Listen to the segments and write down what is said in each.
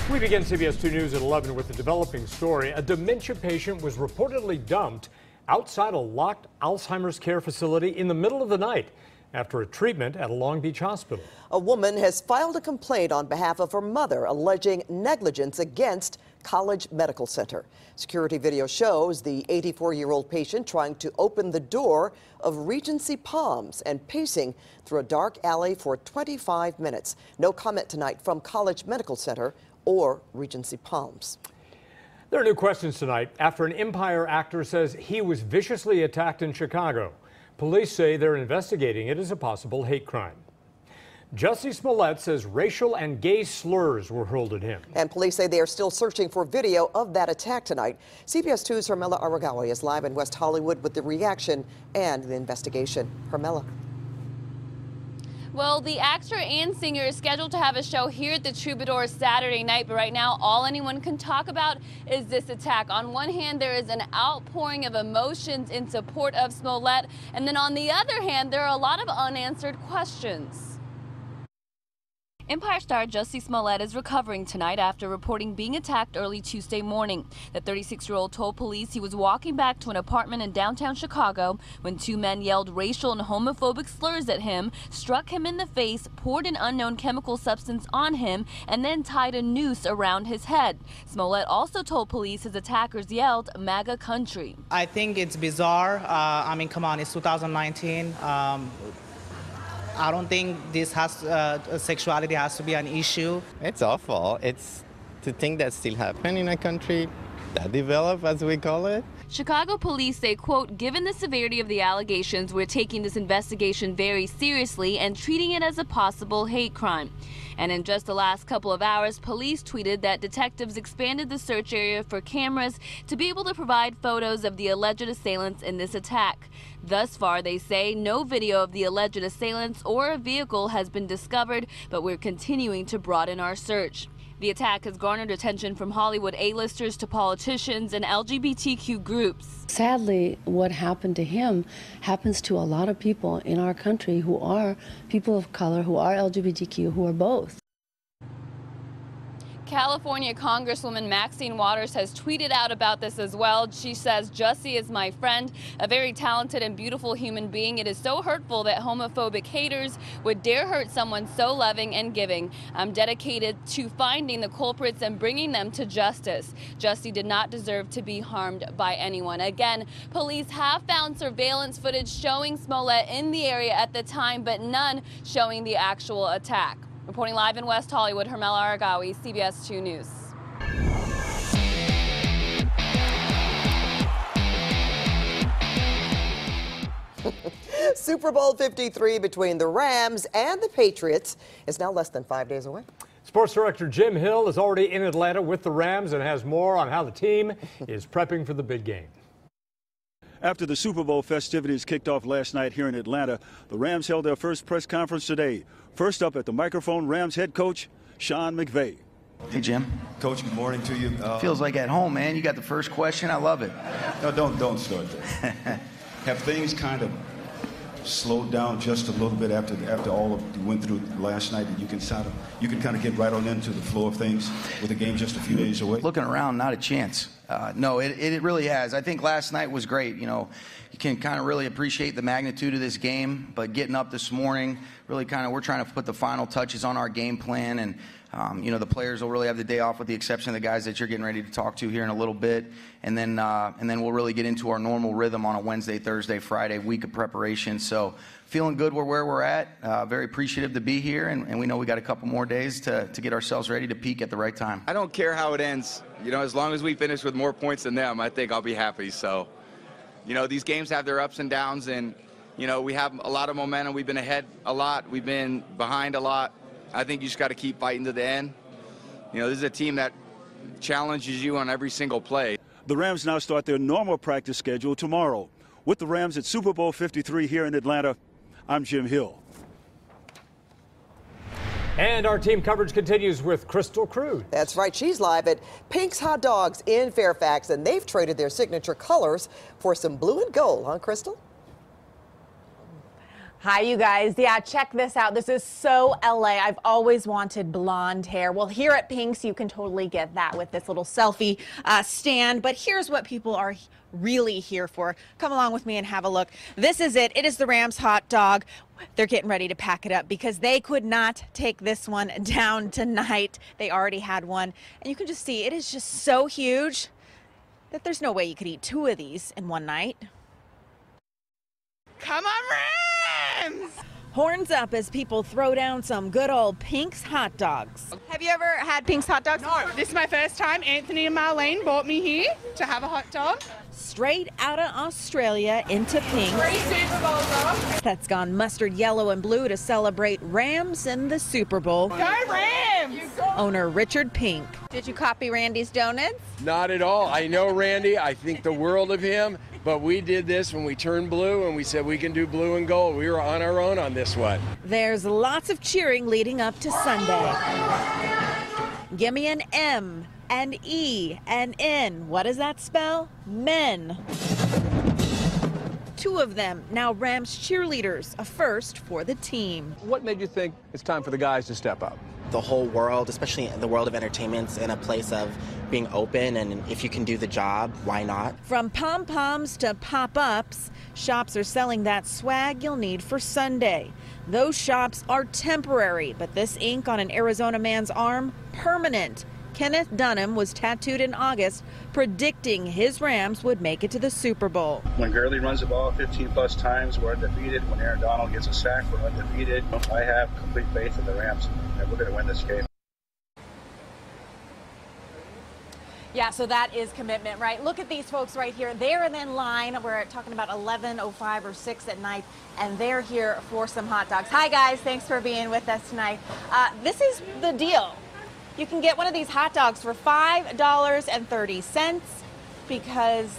We begin CBS 2 News at 11 with a developing story. A dementia patient was reportedly dumped outside a locked Alzheimer's care facility in the middle of the night after a treatment at a Long Beach hospital. A woman has filed a complaint on behalf of her mother alleging negligence against College Medical Center. Security video shows the 84-year-old patient trying to open the door of Regency Palms and pacing through a dark alley for 25 minutes. No comment tonight from College Medical Center or Regency Palms. There are new questions tonight after an Empire actor says he was viciously attacked in Chicago. Police say they're investigating it as a possible hate crime. Jussie Smollett says racial and gay slurs were hurled at him. And police say they are still searching for video of that attack tonight. CBS 2's Hermela Aragawi is live in West Hollywood with the reaction and the investigation. Hermela. Well, the actor and singer is scheduled to have a show here at the Troubadour Saturday night, but right now all anyone can talk about is this attack. On one hand, there is an outpouring of emotions in support of Smollett, and then on the other hand, there are a lot of unanswered questions. Empire star Jussie Smollett is recovering tonight after reporting being attacked early Tuesday morning. The 36-year-old told police he was walking back to an apartment in downtown Chicago when two men yelled racial and homophobic slurs at him, struck him in the face, poured an unknown chemical substance on him, and then tied a noose around his head. Smollett also told police his attackers yelled MAGA country. I think it's bizarre. I mean, come on, it's 2019. I don't think this sexuality has to be an issue. It's awful. It's to think that still happen in a country that developed, as we call it. Chicago police say, quote, given the severity of the allegations, we're taking this investigation very seriously and treating it as a possible hate crime. And in just the last couple of hours, police tweeted that detectives expanded the search area for cameras to be able to provide photos of the alleged assailants in this attack. Thus far, they say no video of the alleged assailants or a vehicle has been discovered, but we're continuing to broaden our search. The attack has garnered attention from Hollywood A-listers to politicians and LGBTQ groups. Sadly, what happened to him happens to a lot of people in our country who are people of color, who are LGBTQ, who are both. California Congresswoman Maxine Waters has tweeted out about this as well. She says, Jussie is my friend, a very talented and beautiful human being. It is so hurtful that homophobic haters would dare hurt someone so loving and giving. I'm dedicated to finding the culprits and bringing them to justice. Jussie did not deserve to be harmed by anyone. Again, police have found surveillance footage showing Smollett in the area at the time, but none showing the actual attack. Reporting live in West Hollywood, Hermela Aragawi, CBS 2 News. Super Bowl 53 between the Rams and the Patriots is now less than 5 days away. Sports director Jim Hill is already in Atlanta with the Rams and has more on how the team is prepping for the big game. After the Super Bowl festivities kicked off last night here in Atlanta, the Rams held their first press conference today. First up at the microphone, Rams head coach Sean McVay. Hey, Jim. Coach, good morning to you. Feels like at home, man. You got the first question. I love it. No, don't start there. Have things kind of slowed down just a little bit after all of you went through last night, and you can kind of get right on into the flow of things with the game just a few days away? Looking around, not a chance. No, it really has. I think last night was great. You know, you can kind of really appreciate the magnitude of this game, but getting up this morning, really we're trying to put the final touches on our game plan, and you know, the players will really have the day off with the exception of the guys that you're getting ready to talk to here in a little bit, and then we'll really get into our normal rhythm on a Wednesday, Thursday, Friday week of preparation. So feeling good where we're at, very appreciative to be here, and we know we got a couple more days to get ourselves ready to peak at the right time. I don't care how it ends. You know, as long as we finish with more points than them, I think I'll be happy. So, you know, these games have their ups and downs, and, you know, we have a lot of momentum. We've been ahead a lot. We've been behind a lot. I think you just got to keep fighting to the end. You know, this is a team that challenges you on every single play. The Rams now start their normal practice schedule tomorrow. With the Rams at Super Bowl 53 here in Atlanta, I'm Jim Hill. And our team coverage continues with Crystal Cruz. That's right. She's live at Pink's Hot Dogs in Fairfax, and they've traded their signature colors for some blue and gold, huh, Crystal? Hi, you guys. Yeah, check this out. This is so LA. I've always wanted blonde hair. Well, here at Pink's, you can totally get that with this little selfie stand. But here's what people are really here for. Come along with me and have a look. This is it. It is the Rams hot dog. They're getting ready to pack it up because they could not take this one down tonight. They already had one. And you can just see it is just so huge that there's no way you could eat 2 of these in one night. Come on, Rams! Horns up as people throw down some good old Pink's hot dogs. Have you ever had Pink's hot dogs? No, this is my first time. Anthony and Marlene brought me here to have a hot dog. Straight out of Australia into Pink's. 3 Super Bowls off. That's gone mustard yellow and blue to celebrate Rams in the Super Bowl. Go Rams! Owner Richard Pink. Did you copy Randy's donuts? Not at all. I know Randy. I think the world of him. But we did this when we turned blue and we said we can do blue and gold. We were on our own on this one. There's lots of cheering leading up to Sunday. Give me an M, an E, an N. What does that spell? Men. 2 of them now Rams cheerleaders, a first for the team. What made you think it's time for the guys to step up? The whole world, especially the world of entertainment's in a place of being open, and if you can do the job, why not? From pom-poms to pop-ups, shops are selling that swag you'll need for Sunday. Those shops are temporary, but this ink on an Arizona man's arm, permanent. Kenneth Dunham was tattooed in August, predicting his Rams would make it to the Super Bowl. When Gurley runs the ball 15-plus times, we're undefeated. When Aaron Donald gets a sack, we're undefeated. I have complete faith in the Rams, and we're going to win this game. Yeah, so that is commitment, right? Look at these folks right here. They're in line. We're talking about 11:05 or 6 at night, and they're here for some hot dogs. Hi, guys. Thanks for being with us tonight. This is the deal. You can get one of these hot dogs for $5.30 because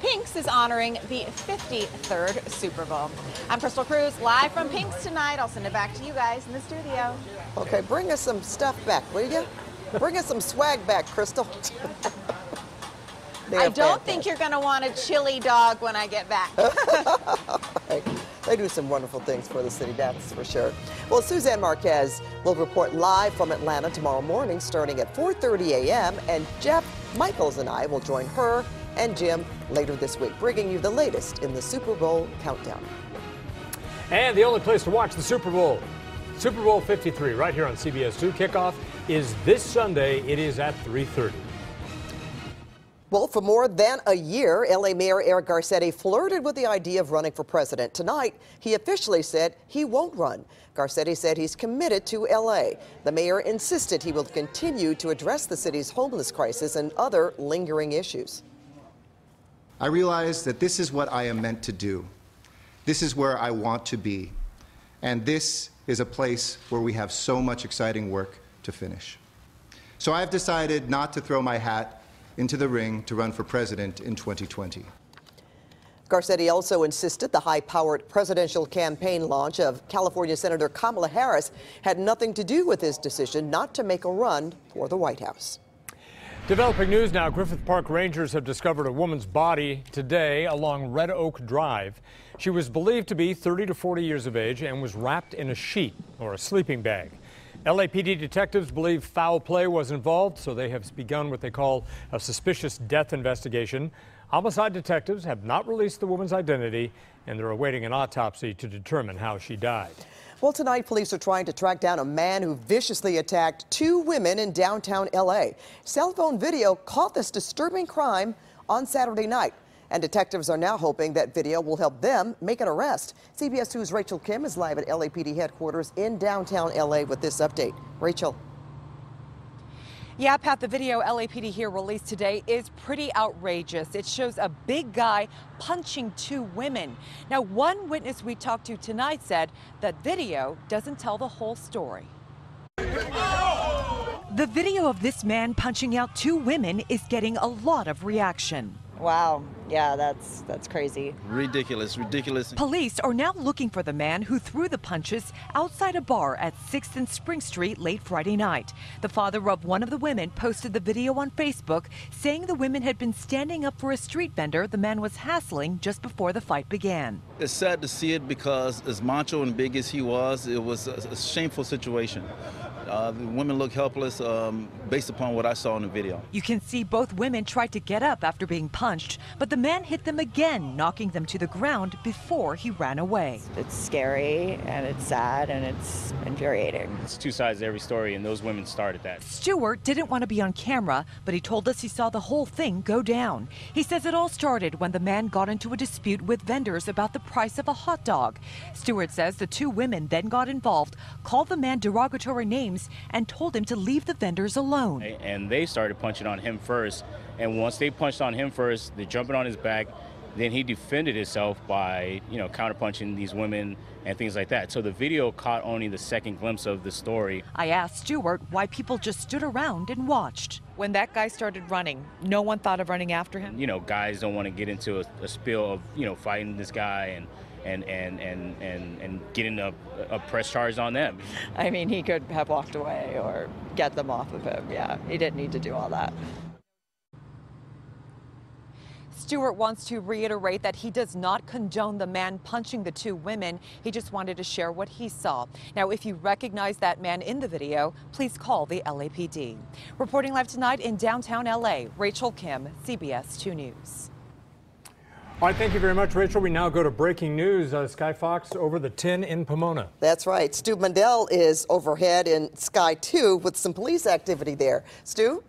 Pink's is honoring the 53rd Super Bowl. I'm Crystal Cruz, live from Pink's tonight. I'll send it back to you guys in the studio. Okay, bring us some stuff back, will you? Bring us some swag back, Crystal. I don't think you're going to want a chili dog when I get back. They do some wonderful things for the city, that's for sure. Well, Suzanne Marquez will report live from Atlanta tomorrow morning starting at 4:30 a.m. and Jeff Michaels and I will join her and Jim later this week, bringing you the latest in the Super Bowl countdown. And the only place to watch the Super Bowl 53, right here on CBS 2. Kickoff is this Sunday. It is at 3:30. Well, for more than a year, L.A. Mayor Eric Garcetti flirted with the idea of running for president. Tonight, he officially said he won't run. Garcetti said he's committed to L.A. The mayor insisted he will continue to address the city's homeless crisis and other lingering issues. I realize that this is what I am meant to do. This is where I want to be. And this is a place where we have so much exciting work to finish. So I've decided not to throw my hat into the ring to run for president in 2020. Garcetti also insisted the high-powered presidential campaign launch of California Senator Kamala Harris had nothing to do with his decision not to make a run for the White House. Developing news now. Griffith Park Rangers have discovered a woman's body today along Red Oak Drive. She was believed to be 30 to 40 years of age and was wrapped in a sheet or a sleeping bag. LAPD detectives believe foul play was involved, so they have begun what they call a suspicious death investigation. Homicide detectives have not released the woman's identity, and they're awaiting an autopsy to determine how she died. Well, tonight, police are trying to track down a man who viciously attacked 2 women in downtown L.A. Cell phone video caught this disturbing crime on Saturday night. And detectives are now hoping that video will help them make an arrest. CBS 2's Rachel Kim is live at LAPD headquarters in downtown LA with this update. Rachel. Yeah, Pat, the video LAPD here released today is pretty outrageous. It shows a big guy punching 2 women. Now, one witness we talked to tonight said that video doesn't tell the whole story. The video of this man punching out 2 women is getting a lot of reaction. Wow, yeah, that's crazy. Ridiculous. Police are now looking for the man who threw the punches outside a bar at 6th and Spring Street late Friday night. The father of one of the women posted the video on Facebook saying the women had been standing up for a street vendor the man was hassling just before the fight began. It's sad to see it because as macho and big as he was, it was a shameful situation. The women look helpless based upon what I saw in the video. You can see both women tried to get up after being punched, but the man hit them again, knocking them to the ground before he ran away. It's scary and it's sad and it's infuriating. It's two sides to every story, and those women started that. Stewart didn't want to be on camera, but he told us he saw the whole thing go down. He says it all started when the man got into a dispute with vendors about the price of a hot dog. Stewart says the two women then got involved, called the man derogatory names, and told him to leave the vendors alone. And they started punching on him first, and once they punched on him first, they're jumping on his back. Then he defended himself by, counterpunching these women and things like that. So the video caught only the second glimpse of the story. I asked Stewart why people just stood around and watched. When that guy started running, no one thought of running after him? Guys don't want to get into a spill of, fighting this guy and getting a press charge on them. I mean, he could have walked away or get them off of him. Yeah, he didn't need to do all that. Stewart wants to reiterate that he does not condone the man punching the two women. He just wanted to share what he saw. Now, if you recognize that man in the video, please call the LAPD. Reporting live tonight in downtown LA, Rachel Kim, CBS 2 News. All right, thank you very much, Rachel. We now go to breaking news. Sky Fox over the 10 in Pomona. That's right. Stu Mundell is overhead in Sky 2 with some police activity there. Stu?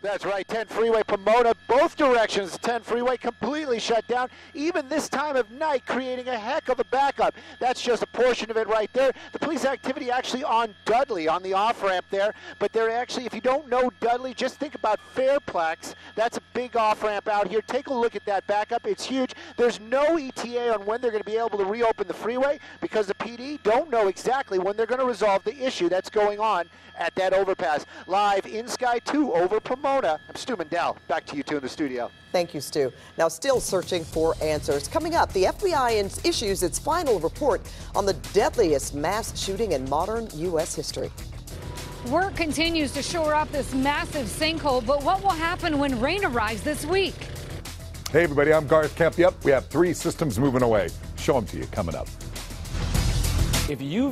That's right, 10 freeway Pomona, both directions. 10 freeway completely shut down, even this time of night, creating a heck of a backup. That's just a portion of it right there. The police activity actually on Dudley, on the off-ramp there, but they're actually, if you don't know Dudley, just think about Fairplex. That's a big off-ramp out here. Take a look at that backup. It's huge. There's no ETA on when they're going to be able to reopen the freeway because the PD don't know exactly when they're going to resolve the issue that's going on at that overpass. Live in Sky 2 over Pomona, I'm Stu Mundell. Back to you two in the studio. Thank you, Stu. Now, still searching for answers. Coming up, the FBI issues its final report on the deadliest mass shooting in modern U.S. history. Work continues to shore up this massive sinkhole, but what will happen when rain arrives this week? Hey, everybody, I'm Garth Kemp. Yep, we have 3 systems moving away. Show them to you coming up. If you